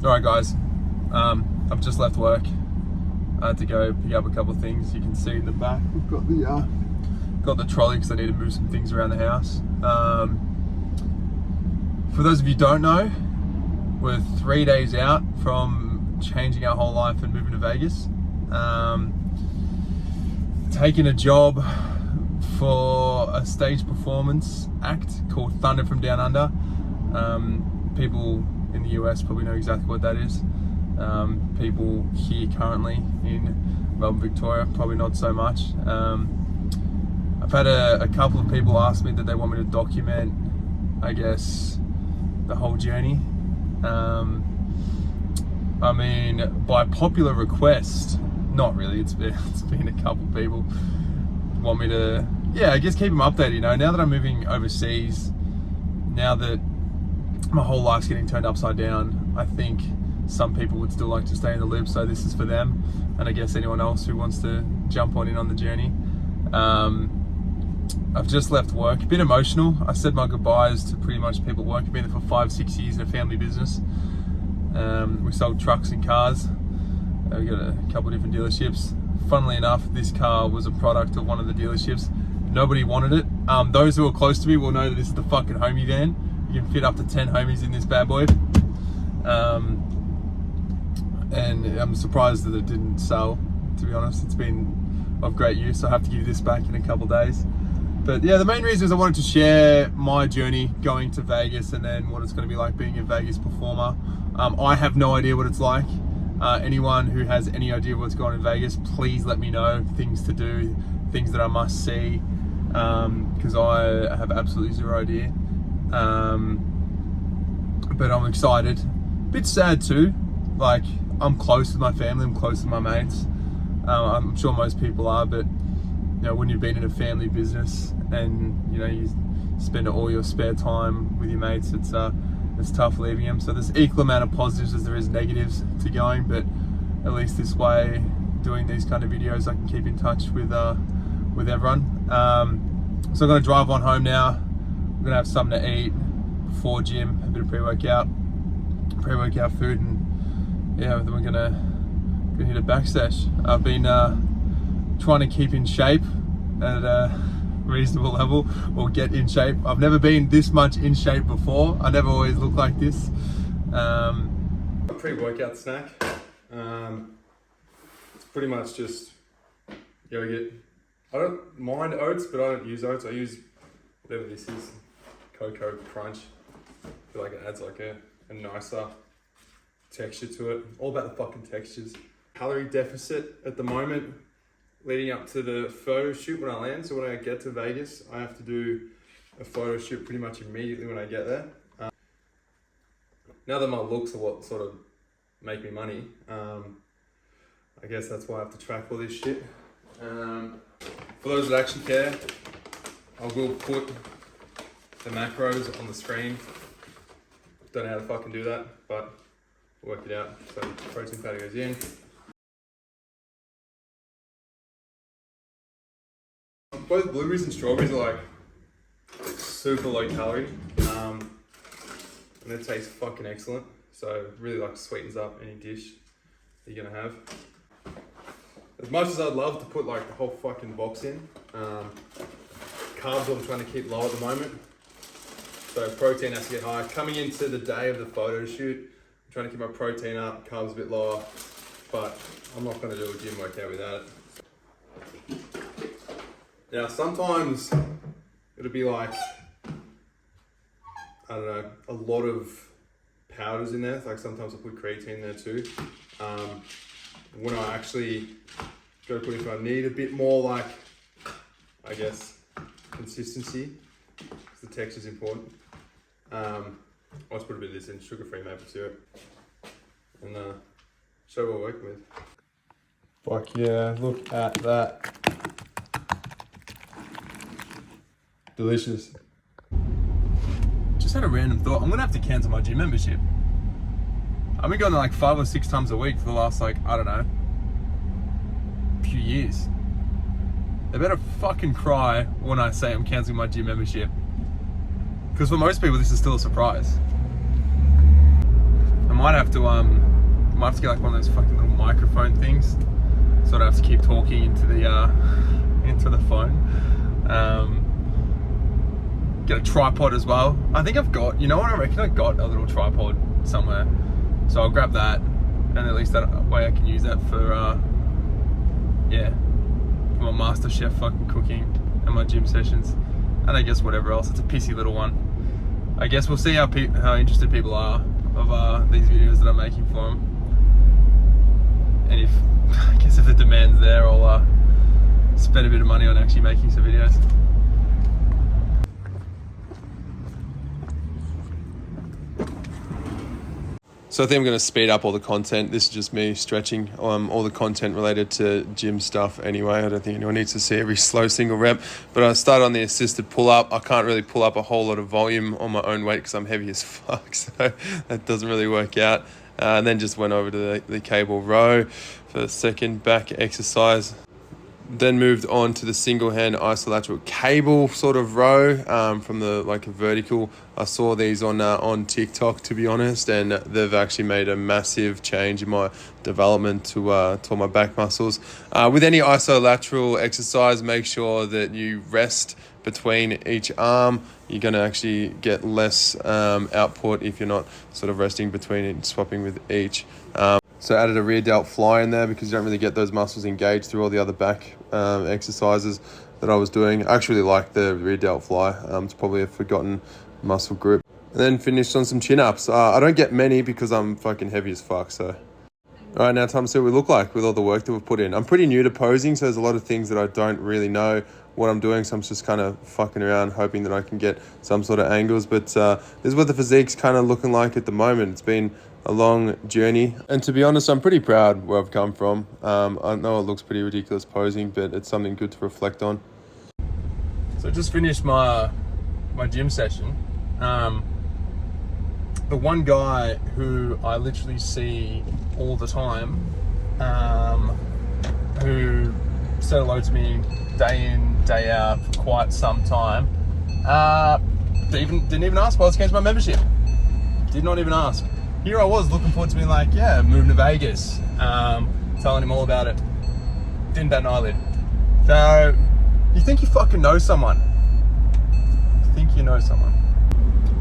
Alright guys, I've just left work. I had to go pick up a couple of things. You can see in the back, we've got the trolley because I need to move some things around the house. For those of you who don't know, we're 3 days out from changing our whole life and moving to Vegas. Taking a job for a stage performance act called Thunder from Down Under. People in the US probably know exactly what that is. People here currently in Melbourne, Victoria, probably not so much. I've had a couple of people ask me that they want me to document, I guess, the whole journey. I mean, by popular request, not really, it's been a couple people want me to, yeah, I guess keep them updated, you know, now that I'm moving overseas, now that my whole life's getting turned upside down, I think some people would still like to stay in the loop, so this is for them, and I guess anyone else who wants to jump in on the journey. I've just left work, a bit emotional. I said my goodbyes to pretty much people working. Been there for 5-6 years in a family business. We sold trucks and cars. We got a couple of different dealerships. Funnily enough, this car was a product of one of the dealerships. Nobody wanted it. Those who are close to me will know that this is the fucking homie van. You can fit up to 10 homies in this bad boy. And I'm surprised that it didn't sell, to be honest. It's been of great use. I have to give this back in a couple of days. But yeah, the main reason is I wanted to share my journey going to Vegas and then what it's going to be like being a Vegas performer. I have no idea what it's like. Anyone who has any idea what's going on in Vegas, please let me know. Things to do, things that I must see, because I have absolutely zero idea. But I'm excited. Bit sad too. Like, I'm close with my family, I'm close with my mates. I'm sure most people are, but you know, when you've been in a family business and you know you spend all your spare time with your mates, it's tough leaving them. So there's equal amount of positives as there is negatives to going, but at least this way, doing these kind of videos, I can keep in touch with everyone. So I'm gonna drive on home now. I'm gonna have something to eat before gym, a bit of pre-workout food, and yeah, then we're gonna hit a backstash. I've been trying to keep in shape at a reasonable level, or get in shape. I've never been this much in shape before. I never always look like this. A pre-workout snack. It's pretty much just yogurt. I don't mind oats, but I don't use oats. I use whatever this is, Cocoa Crunch. I feel like it adds like a nicer texture to it. All about the fucking textures. Calorie deficit at the moment, leading up to the photo shoot when I land. So when I get to Vegas, I have to do a photo shoot pretty much immediately when I get there. Now that my looks are what sort of make me money, I guess that's why I have to track all this shit. For those that actually care, I will put the macros on the screen. Don't know how to fucking do that, but we'll work it out. So protein powder goes in. Both blueberries and strawberries are like super low calorie, and it tastes fucking excellent. So really like sweetens up any dish that you're gonna have. As much as I'd love to put like the whole fucking box in, carbs I'm trying to keep low at the moment. So protein has to get high. Coming into the day of the photo shoot, I'm trying to keep my protein up, carbs a bit lower, but I'm not gonna do a gym workout without it. Now, sometimes it'll be like, I don't know, a lot of powders in there. Like sometimes I put creatine in there too. When I actually go put it, I need a bit more like, I guess, consistency, because the texture is important. I'll just put a bit of this in, sugar-free maple syrup, and show what we're working with. Fuck yeah, look at that. Delicious. Just had a random thought. I'm gonna have to cancel my gym membership. I've been going like 5 or 6 times a week for the last, like, I don't know, few years. They better fucking cry when I say I'm canceling my gym membership. Because for most people, this is still a surprise. Am might have to get like one of those fucking little microphone things. Sort of have to keep talking into the phone. Get a tripod as well. I think I've got, you know what, I reckon I got a little tripod somewhere. So I'll grab that, and at least that way I can use that for my master chef fucking cooking and my gym sessions, and I guess whatever else. It's a pissy little one. I guess we'll see how interested people are of these videos that I'm making for them, and if the demand's there, I'll spend a bit of money on actually making some videos. So I think I'm going to speed up all the content. This is just me stretching all the content related to gym stuff anyway. I don't think anyone needs to see every slow single rep. But I started on the assisted pull-up. I can't really pull up a whole lot of volume on my own weight because I'm heavy as fuck. So that doesn't really work out. And then just went over to the cable row for the second back exercise. Then moved on to the single hand isolateral cable sort of row from the like a vertical. I saw these on TikTok, to be honest, and they've actually made a massive change in my development to all my back muscles. With any isolateral exercise, make sure that you rest between each arm. You're going to actually get less output if you're not sort of resting between it and swapping with each. So added a rear delt fly in there because you don't really get those muscles engaged through all the other back exercises that I was doing. I actually like the rear delt fly. It's probably a forgotten muscle group. And then finished on some chin-ups. I don't get many because I'm fucking heavy as fuck. So, all right, now time to see what we look like with all the work that we've put in. I'm pretty new to posing, so there's a lot of things that I don't really know what I'm doing. So I'm just kind of fucking around, hoping that I can get some sort of angles. But this is what the physique's kind of looking like at the moment. It's been a long journey, and to be honest, I'm pretty proud where I've come from. I know it looks pretty ridiculous posing, but it's something good to reflect on. So I just finished my gym session. The one guy who I literally see all the time, who said hello to me day in, day out for quite some time, didn't even ask why I was canceling my membership. Did not even ask. Here I was looking forward to being like, yeah, moving to Vegas, telling him all about it. Didn't bat an eyelid. So, you think you fucking know someone. You think you know someone.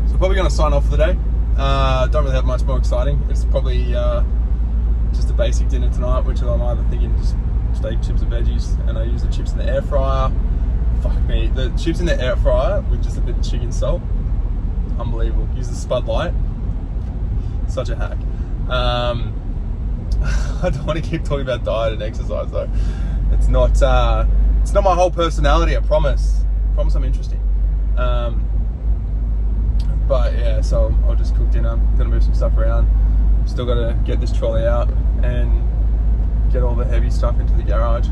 So probably going to sign off for the day. Don't really have much more exciting. It's probably just a basic dinner tonight, which I'm either thinking just steak, chips and veggies, and I use the chips in the air fryer. Fuck me. The chips in the air fryer with just a bit of chicken salt. Unbelievable. Use the Spud Light. Such a hack. I don't want to keep talking about diet and exercise though. It's not my whole personality. I promise I'm interesting. But yeah, so I'll just cook dinner. I'm gonna move some stuff around. Still gotta get this trolley out and get all the heavy stuff into the garage.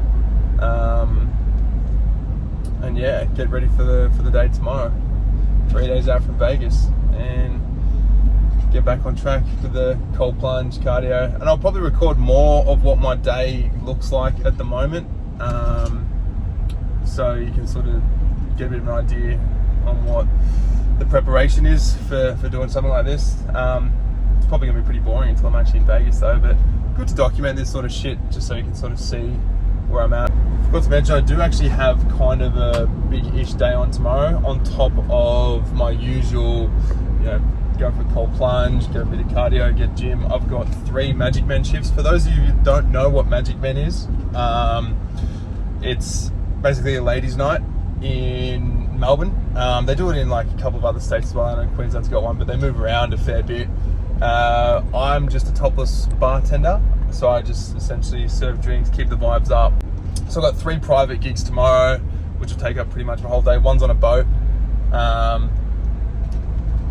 And yeah, get ready for the day tomorrow. 3 days out from Vegas, and get back on track with the cold plunge cardio. And I'll probably record more of what my day looks like at the moment, so you can sort of get a bit of an idea on what the preparation is for doing something like this. It's probably gonna be pretty boring until I'm actually in Vegas though, but good to document this sort of shit just so you can sort of see where I'm at. Forgot to mention, I do actually have kind of a big-ish day on tomorrow on top of my usual, go for a cold plunge, get a bit of cardio, get gym. I've got 3 Magic Men shifts. For those of you who don't know what Magic Men is, it's basically a ladies' night in Melbourne. They do it in like a couple of other states as well. I know Queensland's got one, but they move around a fair bit. I'm just a topless bartender, so I just essentially serve drinks, keep the vibes up. So I've got 3 private gigs tomorrow, which will take up pretty much my whole day. One's on a boat.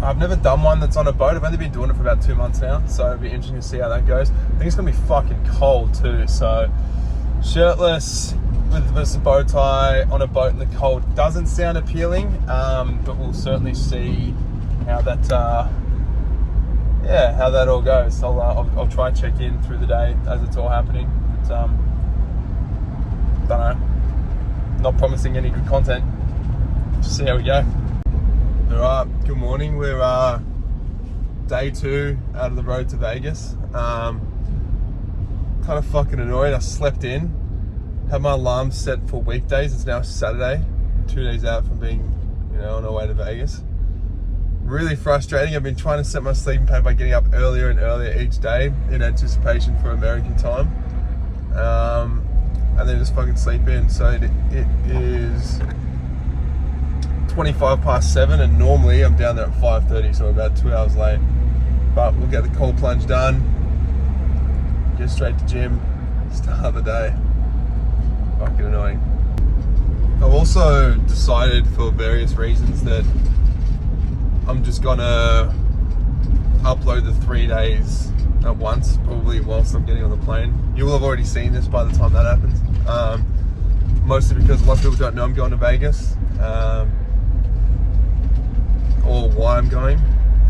I've never done one that's on a boat. I've only been doing it for about 2 months now, so it'll be interesting to see how that goes. I think it's gonna be fucking cold too, so shirtless with a bow tie on a boat in the cold doesn't sound appealing, but we'll certainly see how that how that all goes. I'll try and check in through the day as it's all happening, but don't know, not promising any good content. Just see how we go. Alright, good morning. We're day 2 out of the road to Vegas. Kind of fucking annoyed. I slept in, had my alarm set for weekdays. It's now Saturday, 2 days out from being, on our way to Vegas. Really frustrating. I've been trying to set my sleeping pattern by getting up earlier and earlier each day in anticipation for American time. And then just fucking sleep in. So it is 25 past 7 and normally I'm down there at 5:30, so we're about 2 hours late. But we'll get the cold plunge done, get straight to gym, start the day. Fucking annoying. I've also decided for various reasons that I'm just gonna upload the 3 days at once, probably whilst I'm getting on the plane. You will have already seen this by the time that happens. Mostly because a lot of people don't know I'm going to Vegas, or why I'm going.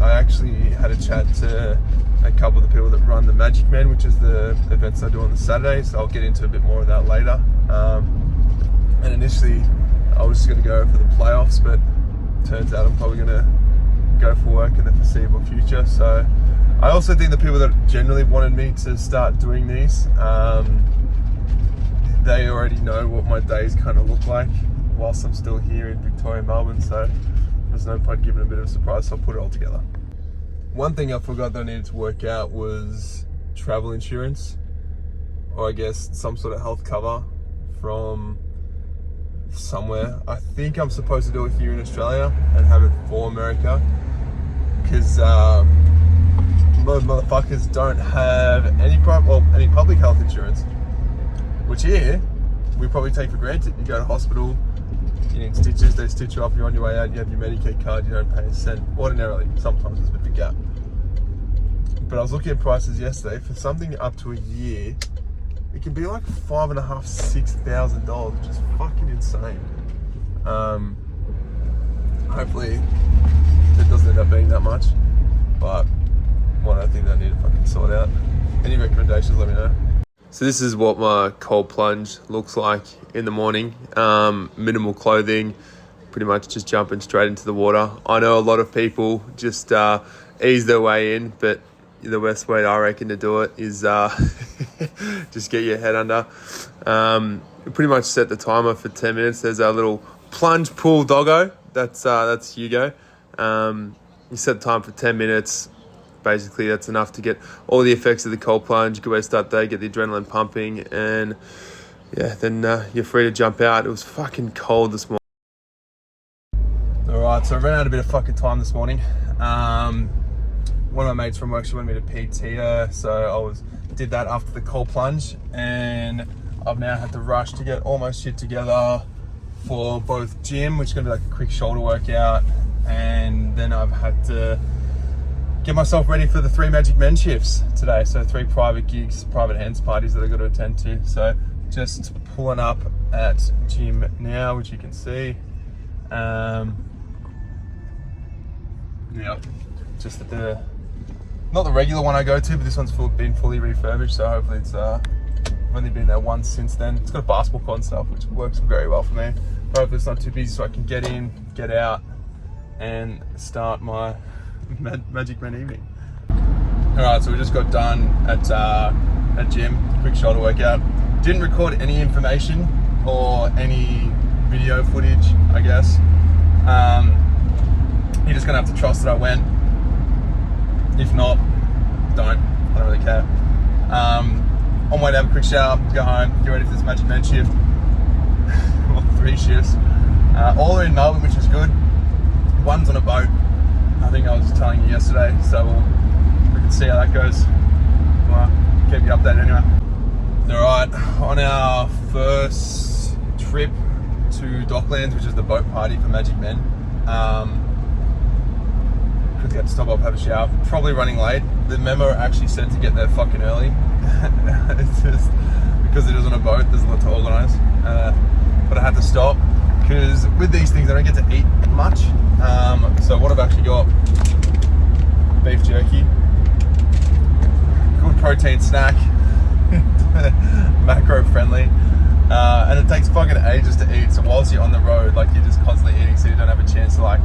I actually had a chat to a couple of the people that run the Magic Men, which is the events I do on the Saturday, so I'll get into a bit more of that later. And initially I was just going to go for the playoffs, but turns out I'm probably going to go for work in the foreseeable future. So I also think the people that generally wanted me to start doing these, they already know what my days kind of look like whilst I'm still here in Victoria, Melbourne, so there's no point giving a bit of a surprise, so I'll put it all together. One thing I forgot that I needed to work out was travel insurance, or I guess some sort of health cover from somewhere. I think I'm supposed to do it here in Australia and have it for America, because most motherfuckers don't have any public health insurance, which here we probably take for granted. You go to hospital, you need stitches, they stitch you up, you're on your way out, you have your Medicaid card, you don't pay a cent. Ordinarily, sometimes there's a bit of a gap. But I was looking at prices yesterday for something up to a year. It can be like $5,500, $6,000, which is fucking insane. Hopefully it doesn't end up being that much, but one other thing that I need to fucking sort out. Any recommendations, let me know. So this is what my cold plunge looks like in the morning. Minimal clothing, pretty much just jumping straight into the water. I know a lot of people just ease their way in, but the best way I reckon to do it is just get your head under. Pretty much set the timer for 10 minutes. There's our little plunge pool doggo. That's Hugo. You set the time for 10 minutes. Basically, that's enough to get all the effects of the cold plunge. Good way to start the day, get the adrenaline pumping, and yeah, then you're free to jump out. It was fucking cold this morning. Alright, so I ran out a bit of fucking time this morning. One of my mates from work, she wanted me to PT her, so did that after the cold plunge, and I've now had to rush to get all my shit together for both gym, which is going to be like a quick shoulder workout, and then I've had to get myself ready for the 3 Magic Men shifts today. So 3 private gigs, private hands parties that I've got to attend to. So just pulling up at gym now, which you can see. Yeah, just at not the regular one I go to, but this one's been fully refurbished. So hopefully it's only been there once since then. It's got a basketball court and stuff, which works very well for me. Hopefully it's not too busy, so I can get in, get out, and start my Magic Men evening. Alright, so we just got done at gym, quick shoulder workout. Didn't record any information or any video footage, I guess. You're just gonna have to trust that I went. If not, don't. I don't really care. On way to have a quick shower, go home, get ready for this Magic Men shift. Well, 3 shifts. All are in Melbourne, which is good. One's on a boat, I think I was telling you yesterday, so we can see how that goes. Well, keep you updated anyway. Alright, on our first trip to Docklands, which is the boat party for Magic Men, quickly had to stop off, have a shower. Probably running late. The memo actually said to get there fucking early. It's just because it is on a boat, there's a lot to organise. But I had to stop because with these things I don't get to eat much. So what I've actually got, beef jerky, good protein snack, macro friendly, and it takes fucking ages to eat. So whilst you're on the road, like you're just constantly eating, so you don't have a chance to, like,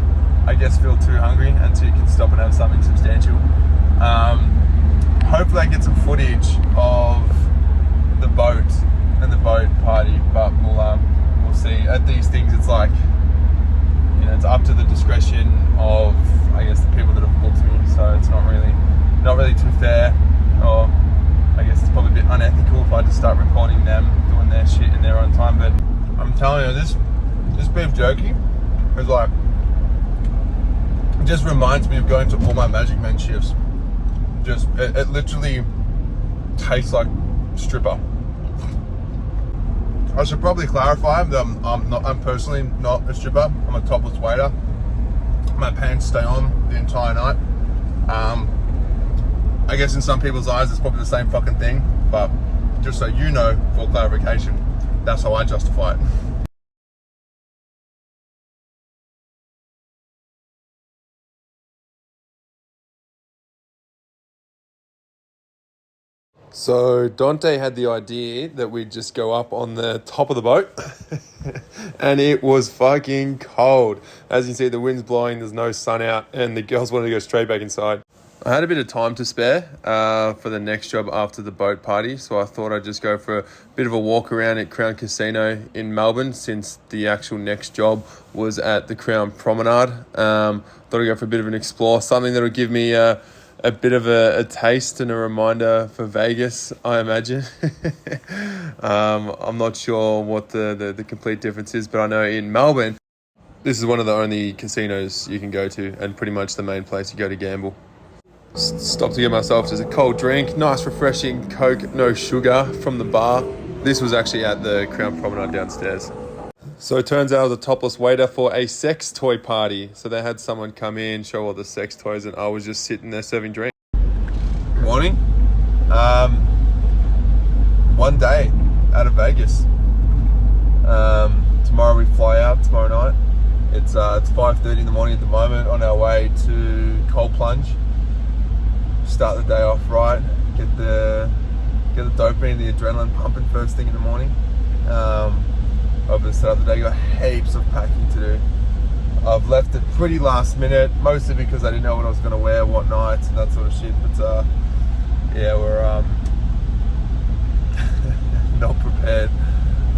I guess, feel too hungry until you can stop and have something substantial. Hopefully I get some footage of the boat and the boat party, but we'll see. At these things, it's like, you know, it's up to the discretion of, I guess, the people that have booked me. So it's not really too fair, or I guess it's probably a bit unethical if I just start recording them doing their shit in their own time. But I'm telling you, this beef jerky is like, it just reminds me of going to all my Magic Man shifts. Just it literally tastes like stripper. I should probably clarify that I'm personally not a stripper. I'm a topless waiter. My pants stay on the entire night. I guess in some people's eyes it's probably the same fucking thing, but just so you know, for clarification, that's how I justify it. So Dante had the idea that we'd just go up on the top of the boat and it was fucking cold. As you can see, the wind's blowing, there's no sun out, and the girls wanted to go straight back inside. I had a bit of time to spare for the next job after the boat party, so I thought I'd just go for a bit of a walk around at Crown Casino in Melbourne, since the actual next job was at the Crown Promenade. Thought I'd go for a bit of an explore, something that'll give me a bit of a taste and a reminder for Vegas, I imagine. I'm not sure what the complete difference is, but I know in Melbourne, this is one of the only casinos you can go to, and pretty much the main place you go to gamble. Stopped to get myself just a cold drink, nice refreshing Coke, no sugar, from the bar. This was actually at the Crown Promenade downstairs. So it turns out I was a topless waiter for a sex toy party. So they had someone come in, show all the sex toys, and I was just sitting there serving drinks. Morning. One day out of Vegas. Tomorrow we fly out, tomorrow night. It's 5:30 in the morning at the moment, on our way to Cold Plunge. Start the day off right, get the dopamine, the adrenaline pumping first thing in the morning. Over the start of the day, got heaps of packing to do. I've left it pretty last minute, mostly because I didn't know what I was going to wear, what nights, and that sort of shit. But yeah, we're not prepared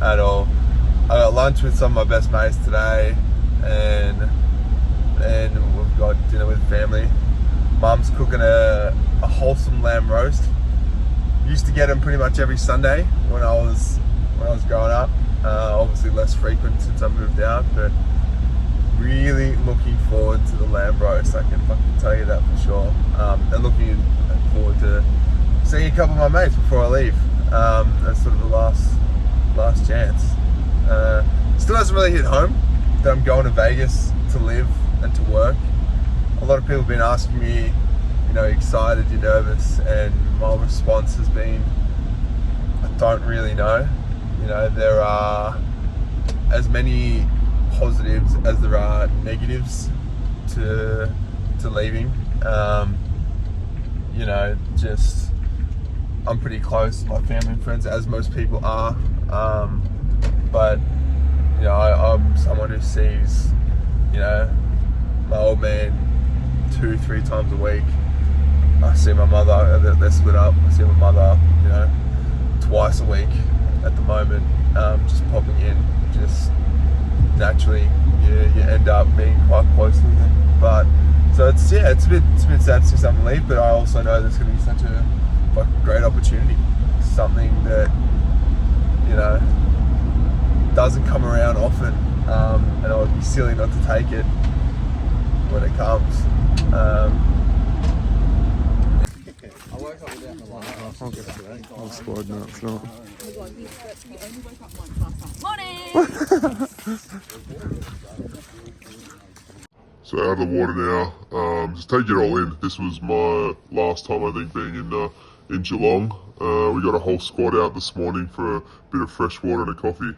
at all. I got lunch with some of my best mates today, and we've got dinner with family. Mum's cooking a wholesome lamb roast. Used to get them pretty much every Sunday when I was growing up. Obviously less frequent since I moved out, but really looking forward to the lamb roast. I can fucking tell you that for sure. And looking forward to seeing a couple of my mates before I leave. That's sort of the last chance. Still hasn't really hit home that I'm going to Vegas to live and to work. A lot of people have been asking me, you know, excited, you're nervous, and my response has been, I don't really know. You know, there are as many positives as there are negatives to leaving. You know, just I'm pretty close to my family and friends, as most people are. But you know, I'm someone who sees, you know, my old man 2-3 times a week. I see my mother, they're split up. I see my mother, you know, twice a week at the moment, just popping in. Just naturally, you end up being quite close with them. But so it's a bit sad to see something leave. But I also know there's going to be such a fucking great opportunity, something that, you know, doesn't come around often, and I would be silly not to take it when it comes. I'm squad now, it's not. Morning! So out of the water now, just take it all in. This was my last time, I think, being in Geelong. We got a whole squad out this morning for a bit of fresh water and a coffee.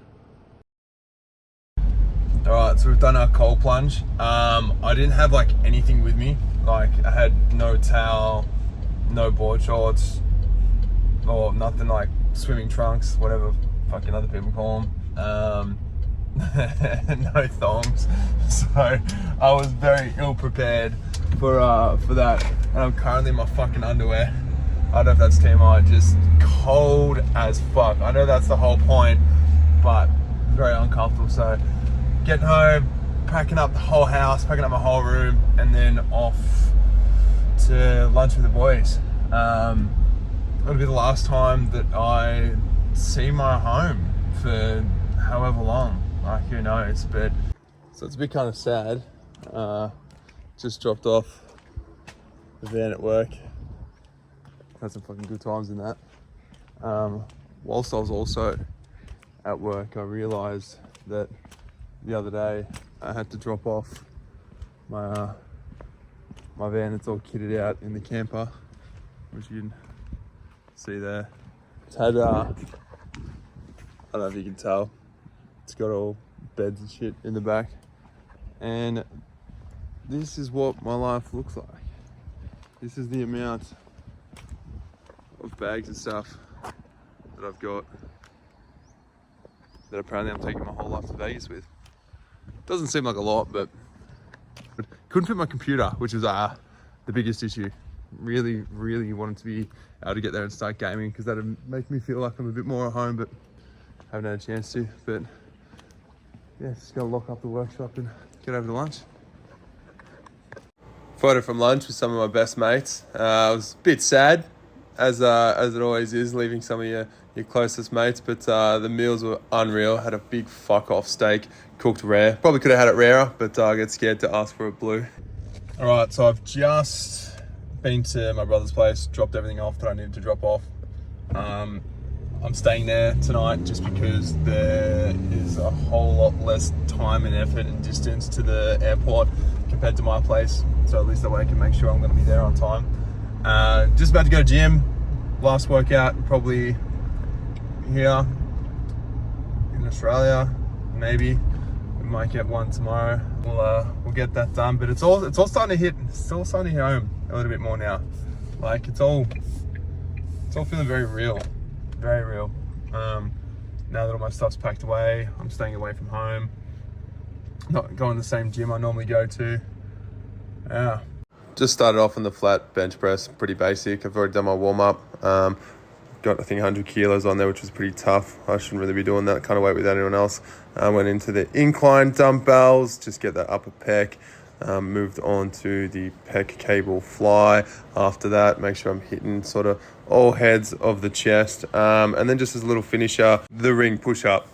Alright, so we've done our cold plunge. I didn't have like anything with me. Like I had no towel, no board shorts, or nothing, like swimming trunks, whatever fucking other people call them. No thongs. So I was very ill prepared for that, and I'm currently in my fucking underwear. I don't know if that's TMI, just cold as fuck. I know that's the whole point, but very uncomfortable. So getting home, packing up the whole house, packing up my whole room, and then off to lunch with the boys. It'll be the last time that I see my home for however long, like who knows, but so it's a bit kind of sad. Just dropped off the van at work. Had some fucking good times in that. Whilst I was also at work, I realised that the other day I had to drop off my van. It's all kitted out in the camper, which you can see there. It's had I don't know if you can tell, it's got all beds and shit in the back, and this is what my life looks like. This is the amount of bags and stuff that I've got that apparently I'm taking my whole life to Vegas with. Doesn't seem like a lot, but couldn't fit my computer, which was the biggest issue. Really wanted to be able to get there and start gaming, because that'd make me feel like I'm a bit more at home, but haven't had a chance to. But yeah, just gotta lock up the workshop and get over to lunch. Photo from lunch with some of my best mates. I was a bit sad, as it always is, leaving some of your closest mates, but the meals were unreal. Had a big fuck off steak, cooked rare. Probably could have had it rarer, but I get scared to ask for it blue. All right, so I've just been to my brother's place, dropped everything off that I needed to drop off. I'm staying there tonight just because there is a whole lot less time and effort and distance to the airport compared to my place. So at least that way I can make sure I'm going to be there on time. Just about to go to gym. Last workout probably here in Australia. Maybe we might get one tomorrow. We'll get that done. But it's all starting to hit. It's still starting to hit home a little bit more now. Like it's all feeling very real, very real. Now that all my stuff's packed away, I'm staying away from home. Not going to the same gym I normally go to. Yeah. Just started off on the flat bench press, pretty basic. I've already done my warm up. Got I think 100 kilos on there, which was pretty tough. I shouldn't really be doing that kind of weight with anyone else. Went into the incline dumbbells, just get that upper pec. Moved on to the pec cable fly. After that, make sure I'm hitting sort of all heads of the chest. And then just as a little finisher, the ring push up,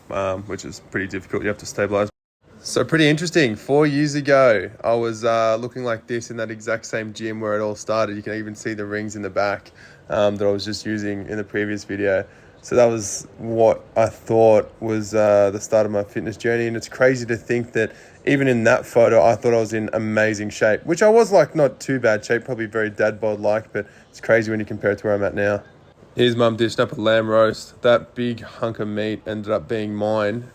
which is pretty difficult. You have to stabilize. So pretty interesting. 4 years ago, I was looking like this in that exact same gym where it all started. You can even see the rings in the back that I was just using in the previous video. So that was what I thought was the start of my fitness journey. And it's crazy to think that even in that photo, I thought I was in amazing shape, which I was, like, not too bad shape, probably very dad bod-like, but it's crazy when you compare it to where I'm at now. Here's mum dishing up a lamb roast. That big hunk of meat ended up being mine.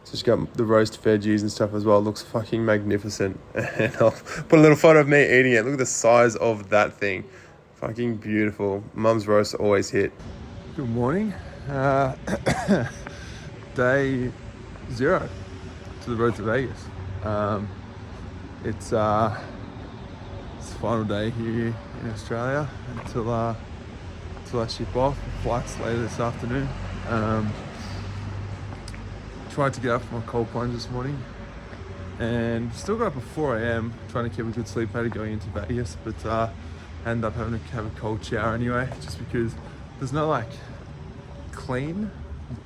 Just got the roast veggies and stuff as well. It looks fucking magnificent. And I'll put a little photo of me eating it. Look at the size of that thing. Fucking beautiful. Mum's roast always hit. Good morning. Day 0 to the road to Vegas. It's the final day here in Australia until I ship off. Flight's later this afternoon. Tried to get up from my cold plunge this morning and still got up at 4 a.m. trying to keep a good sleep pattern going into Vegas, but ended up having to have a cold shower anyway, just because there's no like clean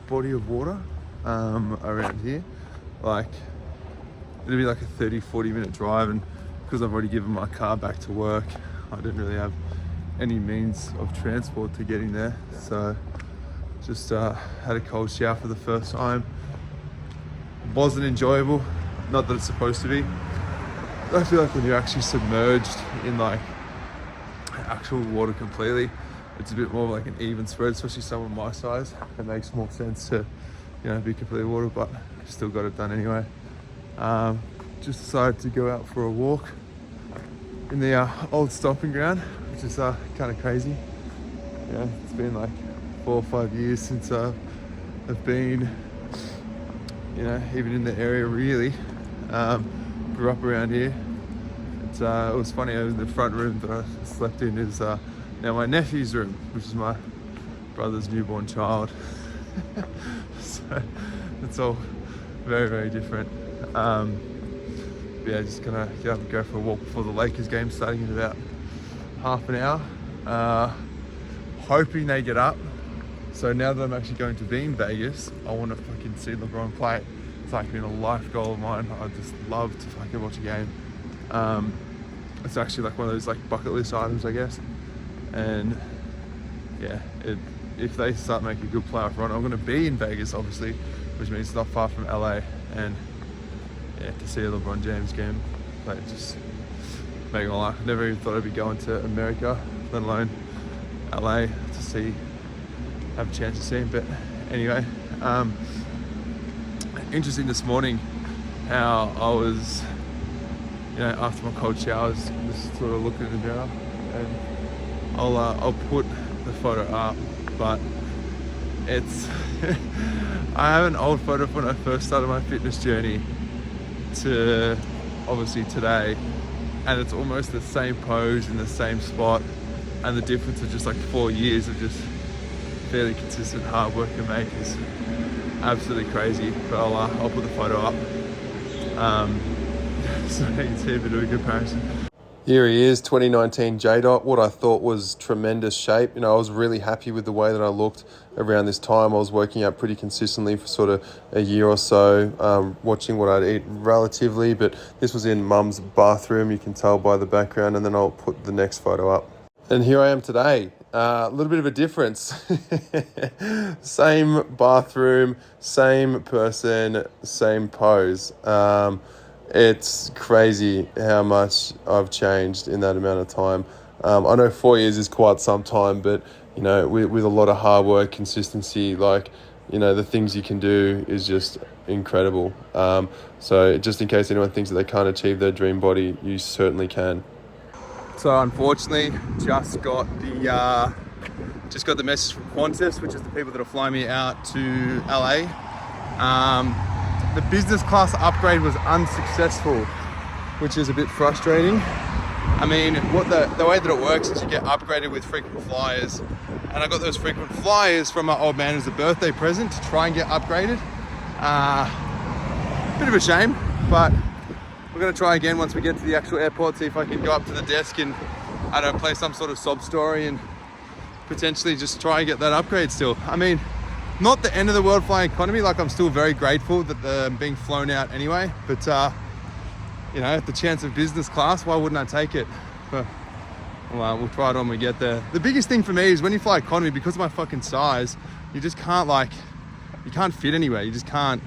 body of water around here. Like it'll be like a 30-40 minute drive, and because I've already given my car back to work, I didn't really have any means of transport to getting there, so just had a cold shower for the first time. Wasn't enjoyable, not that it's supposed to be. I feel like when you're actually submerged in like actual water completely, it's a bit more like an even spread, especially someone my size. It makes more sense to, you know, be completely water, but still got it done anyway. Just decided to go out for a walk in the old stomping ground, which is kind of crazy. Yeah, it's been like 4 or 5 years since I've been, you know, even in the area really. Grew up around here, It was funny, the front room that I slept in is now my nephew's room, which is my brother's newborn child. So it's all very, very different. Yeah, just gonna get up and go for a walk before the Lakers game starting in about half an hour. Hoping they get up. So now that I'm actually going to be in Vegas, I want to fucking see LeBron play. It's like been a life goal of mine. I just love to fucking watch a game. It's actually like one of those like bucket list items, I guess. And yeah, if they start making a good playoff run, I'm going to be in Vegas, obviously, which means it's not far from LA. And yeah, to see a LeBron James game, like just making my life. Never even thought I'd be going to America, let alone LA, to have a chance to see him. But anyway, interesting this morning how I was, after my cold showers, just sort of looking in the mirror, and I'll put the photo up, but it's I have an old photo from when I first started my fitness journey to obviously today, and it's almost the same pose in the same spot, and the difference of just like 4 years of just fairly consistent hard work and make is absolutely crazy. But I'll put the photo up so you can see a bit of a comparison. Here he is, 2019 Jdottill, what I thought was tremendous shape. I was really happy with the way that I looked around this time. I was working out pretty consistently for sort of a year or so, watching what I'd eat relatively, but this was in Mum's bathroom, you can tell by the background, and then I'll put the next photo up. And here I am today. A little bit of a difference. Same bathroom, same person, same pose. It's crazy how much I've changed in that amount of time. I know 4 years is quite some time, but with a lot of hard work, consistency, the things you can do is just incredible. So just in case anyone thinks that they can't achieve their dream body, you certainly can. So unfortunately, just got the message from Qantas, which is the people that are flying me out to LA. The business class upgrade was unsuccessful, which is a bit frustrating. I mean, the way that it works is you get upgraded with frequent flyers, and I got those frequent flyers from my old man as a birthday present to try and get upgraded. Bit of a shame, but we're gonna try again once we get to the actual airport, see if I can go up to the desk and, play some sort of sob story and potentially just try and get that upgrade still. I mean, not the end of the world flying economy, I'm still very grateful that I'm being flown out anyway, but the chance of business class, why wouldn't I take it? But we'll try it on when we get there. The biggest thing for me is when you fly economy, because of my fucking size, you just can't you can't fit anywhere. You just can't,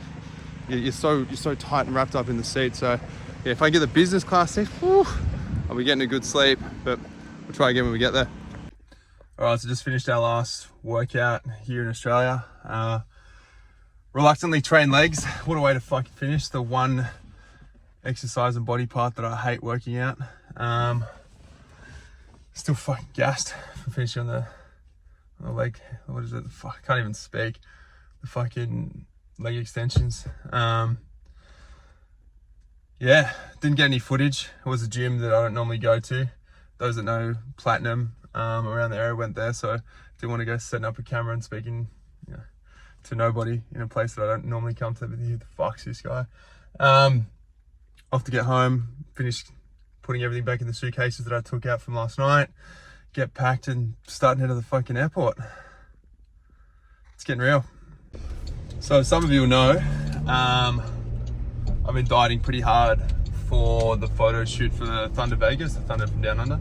you're so tight and wrapped up in the seat. So yeah, if I get the business class seat, I'll be getting a good sleep, but we'll try again when we get there. All right, so just finished our last workout here in Australia. Reluctantly trained legs. What a way to fucking finish. The one exercise and body part that I hate working out. Still fucking gassed for finishing on the leg. What is it? Fuck, I can't even speak. The fucking leg extensions. Yeah, didn't get any footage. It was a gym that I don't normally go to. Those that know Platinum around the area went there, so didn't want to go setting up a camera and speaking to nobody in a place that I don't normally come to. But who the fuck's this guy? Off to get home, finish putting everything back in the suitcases that I took out from last night, get packed and start head to the fucking airport. It's getting real. So some of you will know, I've been dieting pretty hard for the photo shoot for the Thunder Vegas, the Thunder from Down Under.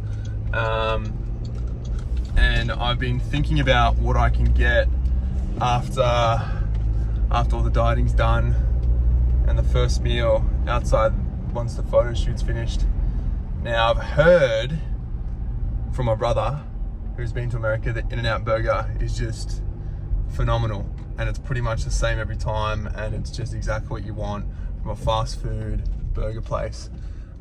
And I've been thinking about what I can get after all the dieting's done and the first meal outside once the photo shoot's finished. Now I've heard from my brother who's been to America that In-N-Out Burger is just phenomenal, and it's pretty much the same every time, and it's just exactly what you want from a fast food burger place.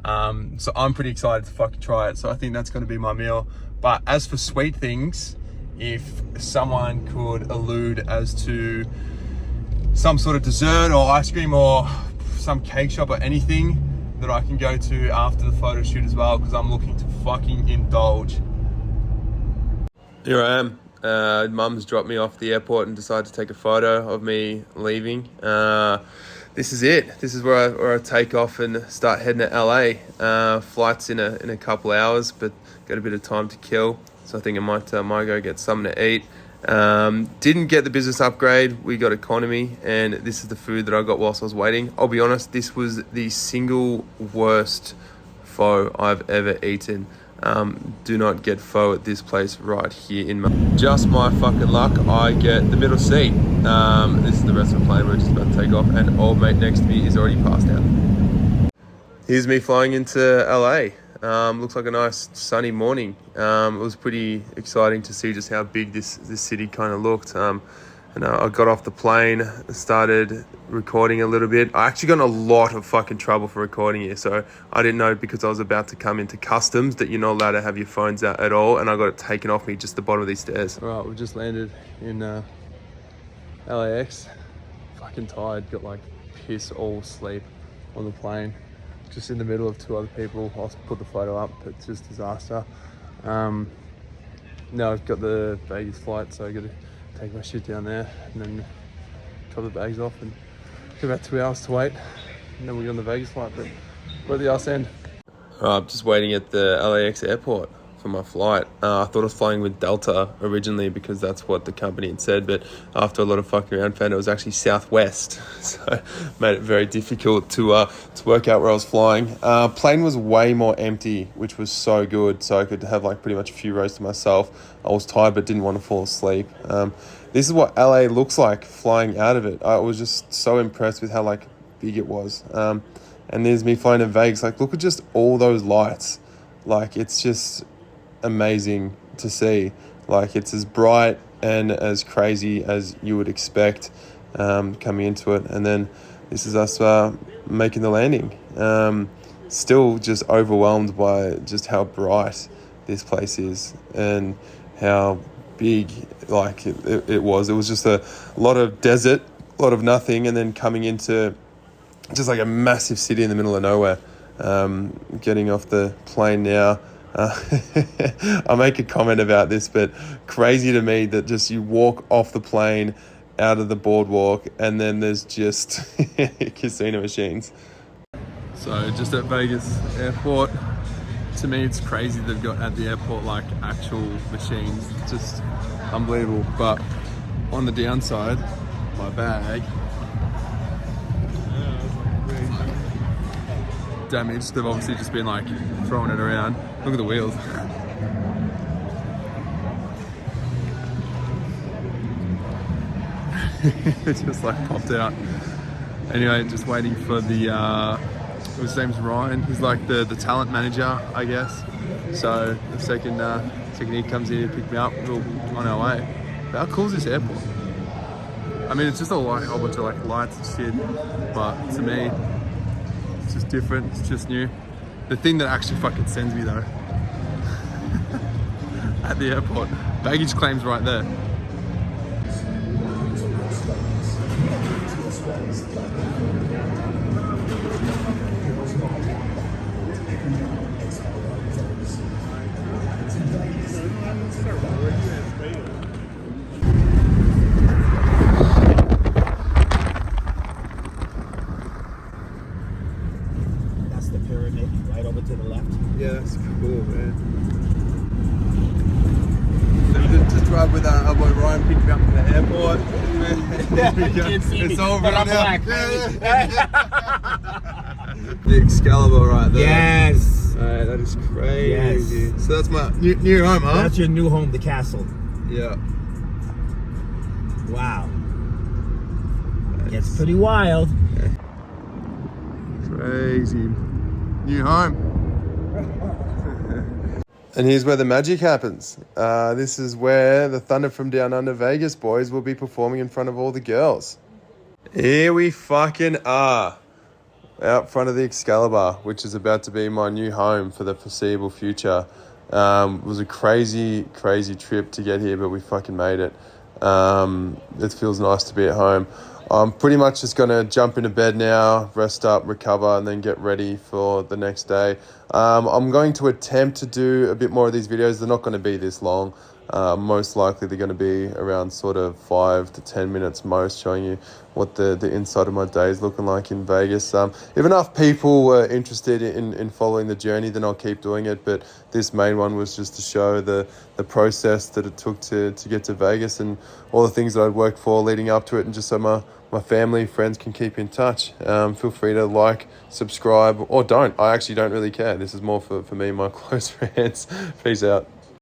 So I'm pretty excited to fucking try it. So I think that's going to be my meal. But as for sweet things, if someone could allude as to some sort of dessert or ice cream or some cake shop or anything that I can go to after the photo shoot as well, because I'm looking to fucking indulge. Here I am. Mum's dropped me off at the airport and decided to take a photo of me leaving. This is it. This is where I take off and start heading to LA. Flight's in a couple hours, but got a bit of time to kill, so I think I might go get something to eat. Didn't get the business upgrade. We got economy, and this is the food that I got whilst I was waiting. I'll be honest, this was the single worst pho I've ever eaten. Do not get pho at this place right here in Melbourne. Just my fucking luck, I get the middle seat. This is the rest of the plane. We're just about to take off, and old mate next to me is already passed out. Here's me flying into LA. Looks like a nice sunny morning. It was pretty exciting to see just how big this city kind of looked. And I got off the plane, started recording a little bit. I actually got in a lot of fucking trouble for recording here. So I didn't know, because I was about to come into customs, that you're not allowed to have your phones out at all. And I got it taken off me just the bottom of these stairs. All right, we've just landed in LAX. Fucking tired, got like piss all sleep on the plane. Just in the middle of two other people. I'll put the photo up, but it's just disaster. Now I've got the Vegas flight, so I got to take my shit down there and then drop the bags off, and got about 2 hours to wait, and then we're on the Vegas flight. But we're at the arse end. I'm just waiting at the LAX airport for my flight. I thought I was flying with Delta originally, because that's what the company had said, but after a lot of fucking around, found it was actually Southwest, so it made it very difficult to work out where I was flying. Plane was way more empty, which was so good, so I could have like pretty much a few rows to myself. I was tired but didn't want to fall asleep. This is what LA looks like flying out of it. I was just so impressed with how like big it was. And there's me flying to Vegas. Like, look at just all those lights. Like, it's just amazing to see. Like, it's as bright and as crazy as you would expect coming into it. And then this is us making the landing. Still just overwhelmed by just how bright this place is and how big like it was. It was just a lot of desert, a lot of nothing, and then coming into just like a massive city in the middle of nowhere. Getting off the plane now. I'll make a comment about this, but crazy to me that just you walk off the plane out of the boardwalk and then there's just casino machines. So just at Vegas airport, to me it's crazy they've got at the airport like actual machines. It's just unbelievable. But on the downside, my bag damaged. They've obviously just been like throwing it around. Look at the wheels. It just like popped out. Anyway, just waiting for the his name's Ryan. He's like the talent manager, I guess. So the second he comes in to pick me up, we'll on our way. But how cool is this airport? I mean, it's just a whole bunch of like lights and shit, but to me it's just different, it's just new. The thing that actually fucking sends me though, at the airport, baggage claim's right there. Yeah, that's cool, man. So just drive with our boy Ryan, pick me up from the airport. It's all but I'm right black. The Excalibur right there. Yes. Alright, that is crazy. Yes. So that's my new home, huh? That's your new home, the castle. Yeah. Wow. It's pretty wild. Crazy. New home. And here's where the magic happens. This is where the Thunder from Down Under Vegas boys will be performing in front of all the girls. Here we fucking are. Out front of the Excalibur, which is about to be my new home for the foreseeable future. It was a crazy, crazy trip to get here, but we fucking made it. It feels nice to be at home. I'm pretty much just going to jump into bed now, rest up, recover, and then get ready for the next day. I'm going to attempt to do a bit more of these videos. They're not going to be this long. Most likely they're going to be around sort of 5 to 10 minutes most, showing you what the inside of my day is looking like in Vegas. If enough people were interested in following the journey, then I'll keep doing it. But this main one was just to show the process that it took to get to Vegas and all the things that I'd worked for leading up to it, and just so my family, friends can keep in touch. Feel free to like, subscribe, or don't. I actually don't really care. This is more for me and my close friends. Peace out.